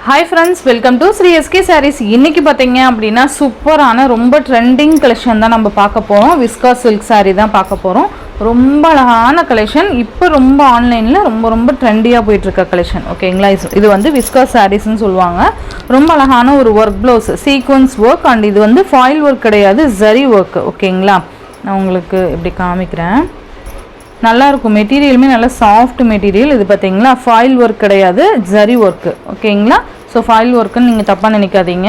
Hi friends, welcome to Sri SK Sarees. இன்னைக்கு பாத்தீங்க அப்படினா சூப்பரான ரொம்ப ட்ரெண்டிங் கலெக்ஷன் தான் நம்ம பார்க்க போறோம். விஸ்காஸ் சில்க் saree தான் பார்க்க போறோம். ரொம்ப அழகான கலெக்ஷன். இப்போ ரொம்ப ஆன்லைன்ல ரொம்ப ட்ரெண்டியா போயிட்டு இருக்க கலெக்ஷன். ஓகேங்களா? இது வந்து விஸ்காஸ் sarees னு சொல்வாங்க. ரொம்ப அழகான ஒரு work blouse, sequence work and இது வந்து foil work கிடையாது, zari work. ஓகேங்களா? நான் உங்களுக்கு இப்படி காமிக்கிறேன். நல்லா இருக்கும் மெட்டீரியலுமே நல்ல சாஃப்ட் மெட்டீரியல். இது பாத்தீங்களா ஃபாயில் வர்க் கிடையாது, ஜரி வர்க். ஓகேங்களா? ஸோ ஃபாயில் ஒர்க்குன்னு நீங்கள் தப்பாக நினைக்காதீங்க.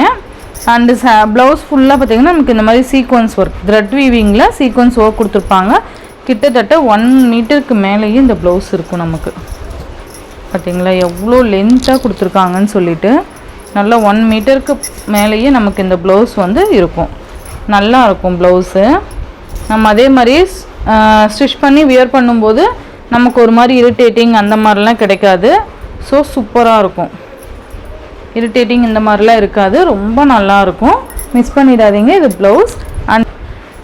அண்டு ப்ளவுஸ் ஃபுல்லாக பார்த்தீங்கன்னா நமக்கு இந்த மாதிரி சீக்வன்ஸ் ஒர்க், த்ரெட் வீவிங்கில் சீக்வன்ஸ் ஒர்க் கொடுத்துருப்பாங்க. கிட்டத்தட்ட 1 மீட்டருக்கு மேலேயே இந்த ப்ளவுஸ் இருக்கும் நமக்கு. பார்த்தீங்களா எவ்வளோ லென்த்தாக கொடுத்துருக்காங்கன்னு சொல்லிட்டு. நல்லா 1 மீட்டருக்கு மேலேயே நமக்கு இந்த ப்ளவுஸ் வந்து இருக்கும். நல்லா இருக்கும் ப்ளவுஸு. நம்ம அதே மாதிரி ஸ்டிச் பண்ணி வியர் பண்ணும்போது நமக்கு ஒரு மாதிரி இரிட்டேட்டிங் அந்த மாதிரிலாம் கிடைக்காது. ஸோ சூப்பராக இருக்கும். இரிட்டேட்டிங் இந்த மாதிரிலாம் இருக்காது, ரொம்ப நல்லாயிருக்கும். மிஸ் பண்ணிடாதீங்க. இது ப்ளவுஸ். அண்ட்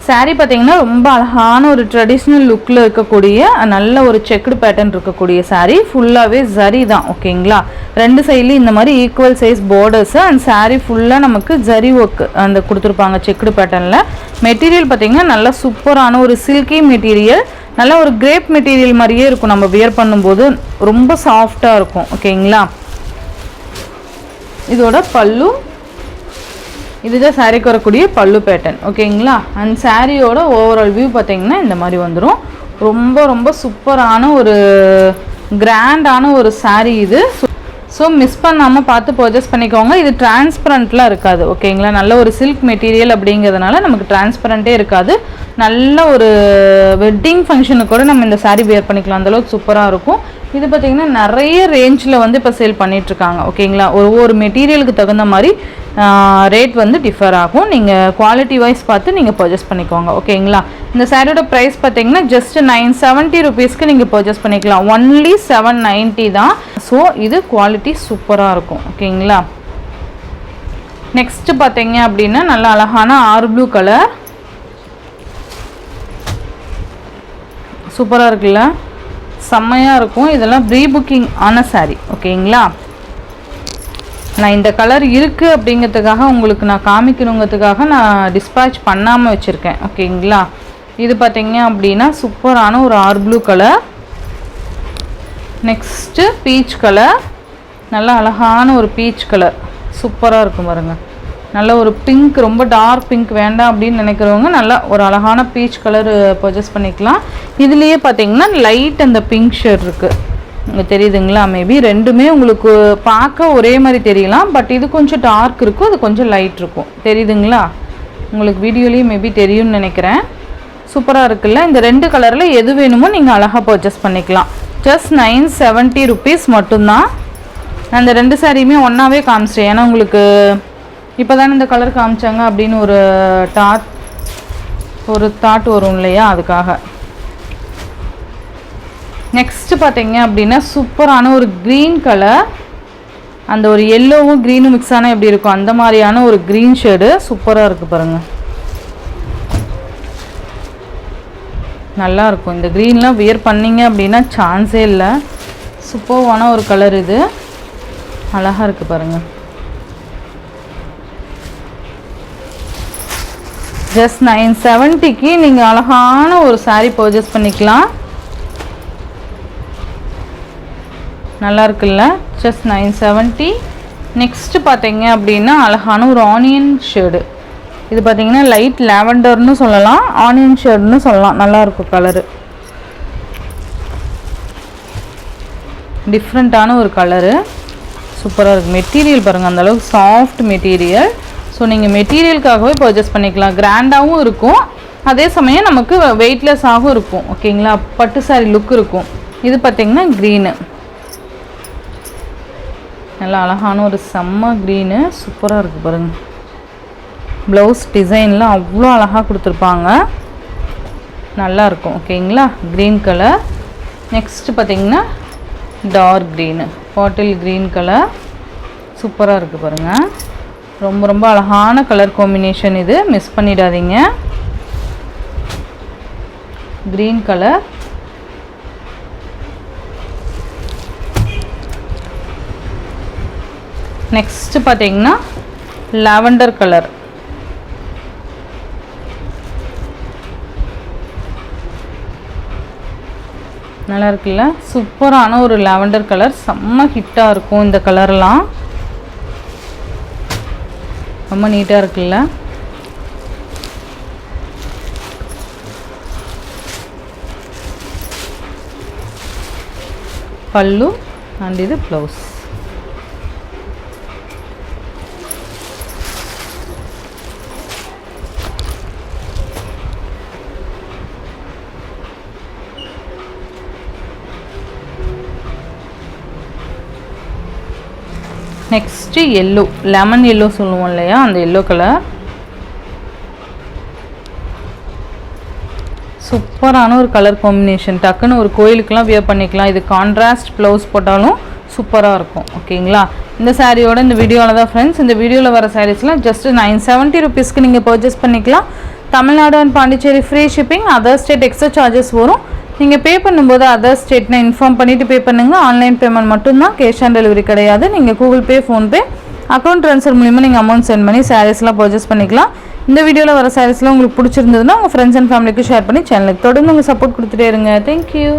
சாரீ பார்த்திங்கன்னா ரொம்ப அழகான ஒரு ட்ரெடிஷ்னல் லுக்கில் இருக்கக்கூடிய நல்ல ஒரு செக்குடு பேட்டர்ன் இருக்கக்கூடிய சாரீ. ஃபுல்லாகவே ஜரி தான். ஓகேங்களா? 2 சைட்லேயும் இந்த மாதிரி equal size borders and sari ஃபுல்லாக நமக்கு ஜரி ஒர்க் அந்த கொடுத்துருப்பாங்க செக்குடு பேட்டர்னில். மெட்டீரியல் பார்த்திங்கன்னா நல்லா சூப்பரான ஒரு சில்கி மெட்டீரியல், நல்லா ஒரு கிரேப் மெட்டீரியல் மாதிரியே இருக்கும். நம்ம வியர் பண்ணும்போது ரொம்ப சாஃப்டாக இருக்கும். ஓகேங்களா? இதோட பல்லு, இதுதான் சாரீக்கு வரக்கூடிய பல்லு பேட்டர்ன். ஓகேங்களா? அண்ட் சாரியோட ஓவரால் வியூ பார்த்தீங்கன்னா இந்த மாதிரி வந்துடும். ரொம்ப சூப்பரான ஒரு கிராண்டான ஒரு சாரீ இது. ஸோ மிஸ் பண்ணாமல் பார்த்து பர்ச்சேஸ் பண்ணிக்கோங்க. இது டிரான்ஸ்பரண்ட்லாம் இருக்காது. ஓகேங்களா? நல்ல ஒரு சில்க் மெட்டீரியல் அப்படிங்கிறதுனால நமக்கு டிரான்ஸ்பரண்ட்டே இருக்காது. நல்ல ஒரு வெட்டிங் ஃபங்க்ஷனுக்கு கூட நம்ம இந்த சாரீ வியர் பண்ணிக்கலாம், அந்தளவுக்கு சூப்பராக இருக்கும். இது பார்த்திங்கன்னா நிறைய ரேஞ்சில் வந்து இப்போ சேல் பண்ணிகிட்ருக்காங்க. ஓகேங்களா? ஒவ்வொரு மெட்டீரியலுக்கு தகுந்த மாதிரி ரேட் வந்து டிஃபர் ஆகும். நீங்கள் குவாலிட்டி வைஸ் பார்த்து நீங்கள் பர்ச்சேஸ் பண்ணிக்கோங்க. ஓகேங்களா? இந்த சாரியோட ப்ரைஸ் பார்த்தீங்கன்னா ஜஸ்ட் 970 ருபீஸ்க்கு நீங்கள் பர்ச்சேஸ் பண்ணிக்கலாம். ஒன்லி 790 தான். ஸோ இது குவாலிட்டி சூப்பராக இருக்கும். ஓகேங்களா? நெக்ஸ்ட்டு பார்த்தீங்க அப்படின்னா நல்ல அழகான ஆர் ப்ளூ கலர், சூப்பராக இருக்குல்ல, செம்மையாக இருக்கும். இதெல்லாம் ப்ரீ புக்கிங் ஆன சாரீ. ஓகேங்களா? நான் இந்த கலர் இருக்குது அப்படிங்கிறதுக்காக உங்களுக்கு நான் காமிக்கணுங்கிறதுக்காக நான் டிஸ்பேட்ச் பண்ணாமல் வச்சுருக்கேன். ஓகேங்களா? இது பார்த்தீங்க அப்படின்னா சூப்பரான ஒரு ஆர் blue colour. Next peach colour, நல்லா அழகான ஒரு பீச் கலர், சூப்பராக இருக்கும் பாருங்கள். நல்ல ஒரு பிங்க், ரொம்ப டார்க் பிங்க் வேண்டாம் அப்படின்னு நினைக்கிறவங்க நல்லா ஒரு அழகான பீச் கலர் பர்ச்சேஸ் பண்ணிக்கலாம். இதுலேயே பார்த்தீங்கன்னா லைட் அந்த பிங்க் ஷேட் இருக்குது, இங்கே தெரியுதுங்களா? மேபி ரெண்டுமே உங்களுக்கு பார்க்க ஒரே மாதிரி தெரியலாம், பட் இது கொஞ்சம் டார்க் இருக்கும், அது கொஞ்சம் லைட் இருக்கும். தெரியுதுங்களா? உங்களுக்கு வீடியோலேயும் மேபி தெரியும்னு நினைக்கிறேன். சூப்பராக இருக்குல்ல? இந்த 2 கலரில் எது வேணுமோ நீங்கள் அழகாக பர்ச்சேஸ் பண்ணிக்கலாம். ஜஸ்ட் 970 ருபீஸ் மட்டும்தான். நான் இந்த 2 சாரியுமே ஒன்றாவே காமிச்சிட்டேன், ஏன்னா உங்களுக்கு இப்போ தானே இந்த கலர் காமிச்சாங்க அப்படின்னு ஒரு தாட் வரும் இல்லையா, அதுக்காக. நெக்ஸ்ட்டு பார்த்தீங்க அப்படின்னா சூப்பரான ஒரு க்ரீன் கலர், அந்த ஒரு எல்லோவும் க்ரீனும் மிக்ஸ் ஆனால் எப்படி இருக்கும் அந்த மாதிரியான ஒரு க்ரீன் ஷேடு, சூப்பராக இருக்குது பாருங்கள். நல்லா இருக்கும். இந்த க்ரீன்லாம் வியர் பண்ணிங்க அப்படின்னா சான்ஸே இல்லை. சூப்பரான ஒரு கலர் இது, அழகாக இருக்குது பாருங்கள். ஜஸ்ட் 970க்கு நீங்கள் அழகான ஒரு சாரீ பர்ச்சேஸ் பண்ணிக்கலாம். நல்லா இருக்குல்ல? ஜஸ்ட் 970. நெக்ஸ்ட்டு பார்த்தீங்க அப்படின்னா அழகான ஒரு ஆனியன் ஷேடு. இது பார்த்தீங்கன்னா லைட் லாவெண்டர்னு சொல்லலாம், ஆனியன் ஷேடுன்னு சொல்லலாம். நல்லாயிருக்கும் கலரு, டிஃப்ரெண்ட்டான ஒரு கலரு, சூப்பராக இருக்குது. மெட்டீரியல் பாருங்கள், அந்தளவுக்கு சாஃப்ட் மெட்டீரியல். ஸோ நீங்கள் மெட்டீரியலுக்காகவே பர்ச்சேஸ் பண்ணிக்கலாம். கிராண்டாகவும் இருக்கும், அதே சமயம் நமக்கு வெயிட்லெஸ்ஸாகவும் இருக்கும். ஓகேங்களா? பட்டு சாரி லுக் இருக்கும். இது பார்த்திங்கன்னா க்ரீனு, நல்லா அழகான ஒரு செம்ம க்ரீனு, சூப்பராக இருக்குது பாருங்கள். ப்ளவுஸ் டிசைன்லாம் அவ்வளோ அழகாக கொடுத்துருப்பாங்க, நல்லாயிருக்கும். ஓகேங்களா? Green colour. நெக்ஸ்ட்டு பார்த்திங்கன்னா dark green, bottle green colour, சூப்பராக இருக்குது பாருங்கள். ரொம்ப அழகான கலர் காம்பினேஷன் இது, மிஸ் பண்ணிடாதீங்க. க்ரீன் கலர், நெக்ஸ்ட் பார்த்தீங்கன்னா லாவெண்டர் கலர். நல்லா இருக்குல்ல, சூப்பரான ஒரு லாவெண்டர் கலர், செம்ம ஹிட்டாக இருக்கும் இந்த கலர்லாம், ரொம்ப நீட்டாக இருக்குல்ல. பல்லு அண்ட் இது blouse. Next yellow, lemon yellow சொல்லுவோம் இல்லையா, அந்த எல்லோ கலர். சூப்பரான ஒரு கலர் காம்பினேஷன், டக்குன்னு ஒரு கோயிலுக்கெலாம் வியர் பண்ணிக்கலாம். இது கான்ட்ராஸ்ட் ப்ளவுஸ் போட்டாலும் சூப்பராக இருக்கும். ஓகேங்களா, இந்த சாரியோட இந்த வீடியோவில் தான் ஃப்ரெண்ட்ஸ். இந்த வீடியோவில் வர சாரீஸ்லாம் ஜஸ்ட் 970 ருபீஸ்க்கு நீங்கள் பர்ச்சேஸ் பண்ணிக்கலாம். Tamil Nadu and Pondicherry free shipping, other state extra charges வரும். நீங்கள் பே பண்ணும்போது அதர் ஸ்டேட்னா இன்ஃபார்ம் பண்ணிவிட்டு பே பண்ணுங்கள். ஆன்லைன் பேமெண்ட் மட்டும்தான், கேஷ் ஆன் டெலிவரி கிடையாது. நீங்கள் Google Pay, PhonePe, account transfer மூலிமா நீங்கள் அமௌண்ட் சென்ட் பண்ணி சாரீஸ்லாம் பர்ச்சேஸ் பண்ணிக்கலாம். இந்த வீடியோவில் வர சாரீஸ்லாம் உங்களுக்கு பிடிச்சிருந்ததுன்னா உங்கள் ஃப்ரெண்ட்ஸ் அண்ட் ஃபேமிலிக்கு ஷேர் பண்ணி சேனலுக்கு தொடர்ந்து உங்கள் சப்போர்ட் கொடுத்துட்டே இருங்க. தேங்க்யூ.